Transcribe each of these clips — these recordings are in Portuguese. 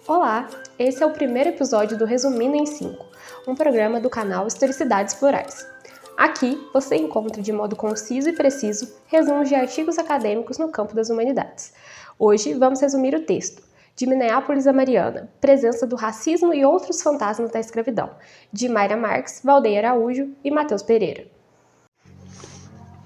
Olá, esse é o primeiro episódio do Resumindo em 5, um programa do canal Historicidades Plurais. Aqui você encontra de modo conciso e preciso resumos de artigos acadêmicos no campo das humanidades. Hoje vamos resumir o texto de Minneapolis a Mariana, Presença do Racismo e Outros Fantasmas da Escravidão, de Mayra Marques, Valdeir Araújo e Matheus Pereira.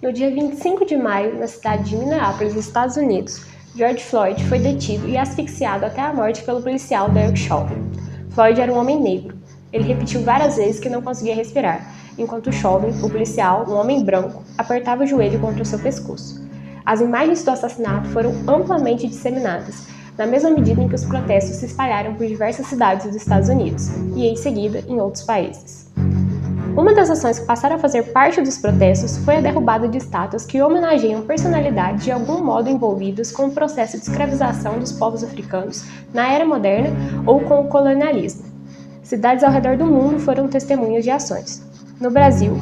No dia 25 de maio, na cidade de Minneapolis, Estados Unidos, George Floyd foi detido e asfixiado até a morte pelo policial Derek Chauvin. Floyd era um homem negro. Ele repetiu várias vezes que não conseguia respirar, enquanto Chauvin, o policial, um homem branco, apertava o joelho contra o seu pescoço. As imagens do assassinato foram amplamente disseminadas, na mesma medida em que os protestos se espalharam por diversas cidades dos Estados Unidos e, em seguida, em outros países. Uma das ações que passaram a fazer parte dos protestos foi a derrubada de estátuas que homenageiam personalidades de algum modo envolvidas com o processo de escravização dos povos africanos na era moderna ou com o colonialismo. Cidades ao redor do mundo foram testemunhas de ações. No Brasil,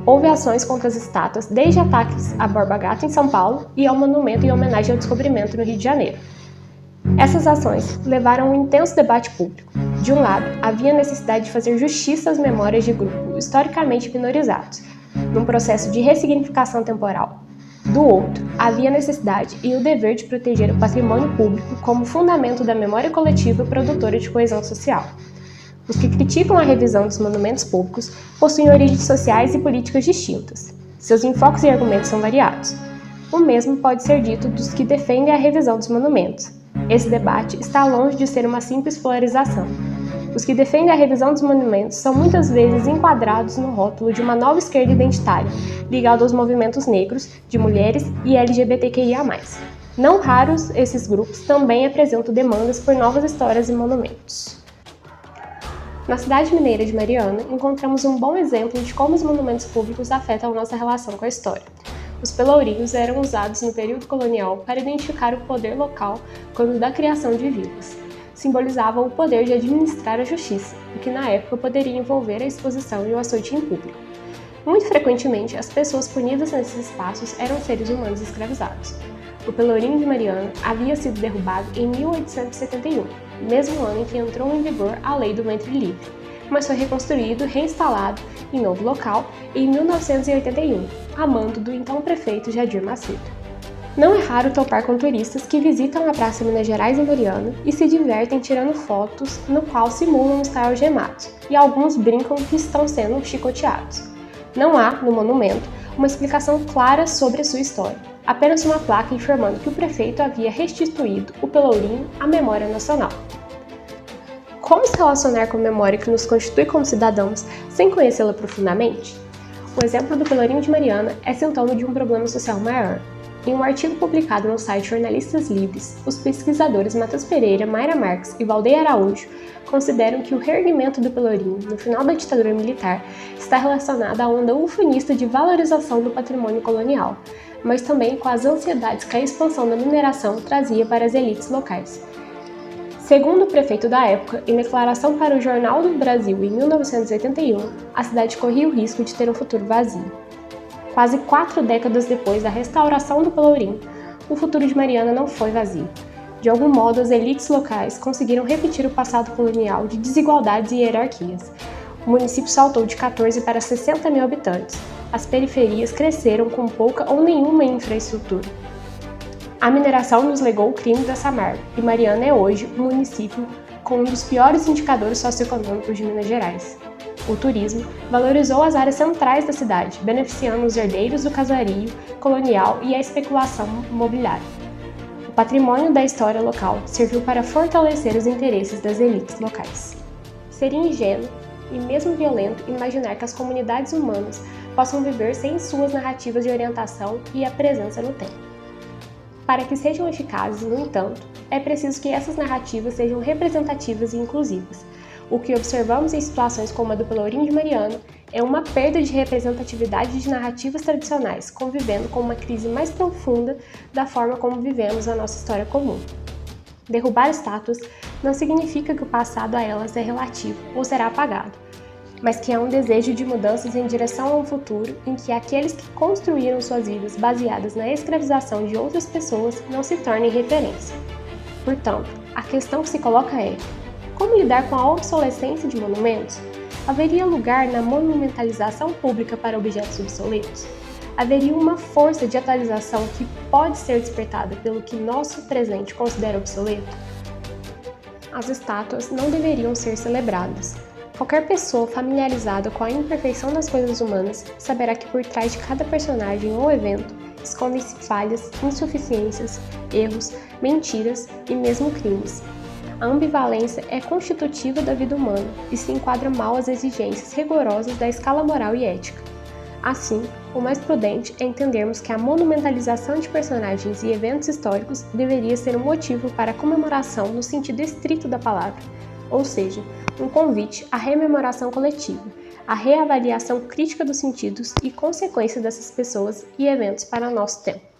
houve ações contra as estátuas, desde ataques à Borba Gato em São Paulo e ao monumento em homenagem ao descobrimento no Rio de Janeiro. Essas ações levaram a um intenso debate público. De um lado, havia a necessidade de fazer justiça às memórias de grupos historicamente minorizados, num processo de ressignificação temporal. Do outro, havia a necessidade e o dever de proteger o patrimônio público como fundamento da memória coletiva produtora de coesão social. Os que criticam a revisão dos monumentos públicos possuem origens sociais e políticas distintas. Seus enfoques e argumentos são variados. O mesmo pode ser dito dos que defendem a revisão dos monumentos. Esse debate está longe de ser uma simples polarização. Os que defendem a revisão dos monumentos são muitas vezes enquadrados no rótulo de uma nova esquerda identitária, ligada aos movimentos negros, de mulheres e LGBTQIA+. Não raros, esses grupos também apresentam demandas por novas histórias e monumentos. Na cidade mineira de Mariana, encontramos um bom exemplo de como os monumentos públicos afetam a nossa relação com a história. Os pelourinhos eram usados no período colonial para identificar o poder local quando da criação de vilas. Simbolizavam o poder de administrar a justiça, o que na época poderia envolver a exposição e o açoite em público. Muito frequentemente, as pessoas punidas nesses espaços eram seres humanos escravizados. O Pelourinho de Mariana havia sido derrubado em 1871, mesmo ano em que entrou em vigor a Lei do Ventre Livre, mas foi reconstruído e reinstalado em novo local em 1981, a mando do então prefeito Jadir Macedo. Não é raro topar com turistas que visitam a Praça Minas Gerais em Mariana e se divertem tirando fotos no qual simulam estar algemados, e alguns brincam que estão sendo chicoteados. Não há, no monumento, uma explicação clara sobre a sua história, apenas uma placa informando que o prefeito havia restituído o Pelourinho à memória nacional. Como se relacionar com a memória que nos constitui como cidadãos sem conhecê-la profundamente? O exemplo do Pelourinho de Mariana é sintoma de um problema social maior. Em um artigo publicado no site Jornalistas Livres, os pesquisadores Matheus Pereira, Mayra Marques e Valdeir Araújo consideram que o reerguimento do Pelourinho no final da ditadura militar está relacionado à onda ufanista de valorização do patrimônio colonial, mas também com as ansiedades que a expansão da mineração trazia para as elites locais. Segundo o prefeito da época, em declaração para o Jornal do Brasil em 1981, a cidade corria o risco de ter um futuro vazio. Quase 4 décadas depois da restauração do Pelourinho, o futuro de Mariana não foi vazio. De algum modo, as elites locais conseguiram repetir o passado colonial de desigualdades e hierarquias. O município saltou de 14 para 60 mil habitantes. As periferias cresceram com pouca ou nenhuma infraestrutura. A mineração nos legou o crime da Samarco, e Mariana é hoje um município com um dos piores indicadores socioeconômicos de Minas Gerais. O turismo valorizou as áreas centrais da cidade, beneficiando os herdeiros do casario colonial e a especulação imobiliária. O patrimônio da história local serviu para fortalecer os interesses das elites locais. Seria ingênuo e mesmo violento imaginar que as comunidades humanas possam viver sem suas narrativas de orientação e a presença no tempo. Para que sejam eficazes, no entanto, é preciso que essas narrativas sejam representativas e inclusivas. O que observamos em situações como a do Pelourinho de Mariana é uma perda de representatividade de narrativas tradicionais, convivendo com uma crise mais profunda da forma como vivemos a nossa história comum. Derrubar estátuas não significa que o passado a elas é relativo ou será apagado, mas que há um desejo de mudanças em direção a um futuro em que aqueles que construíram suas vidas baseadas na escravização de outras pessoas não se tornem referência. Portanto, a questão que se coloca é: como lidar com a obsolescência de monumentos? Haveria lugar na monumentalização pública para objetos obsoletos? Haveria uma força de atualização que pode ser despertada pelo que nosso presente considera obsoleto? As estátuas não deveriam ser celebradas. Qualquer pessoa familiarizada com a imperfeição das coisas humanas saberá que por trás de cada personagem ou evento escondem-se falhas, insuficiências, erros, mentiras e mesmo crimes. A ambivalência é constitutiva da vida humana e se enquadra mal às exigências rigorosas da escala moral e ética. Assim, o mais prudente é entendermos que a monumentalização de personagens e eventos históricos deveria ser um motivo para a comemoração no sentido estrito da palavra, ou seja, um convite à rememoração coletiva, à reavaliação crítica dos sentidos e consequências dessas pessoas e eventos para o nosso tempo.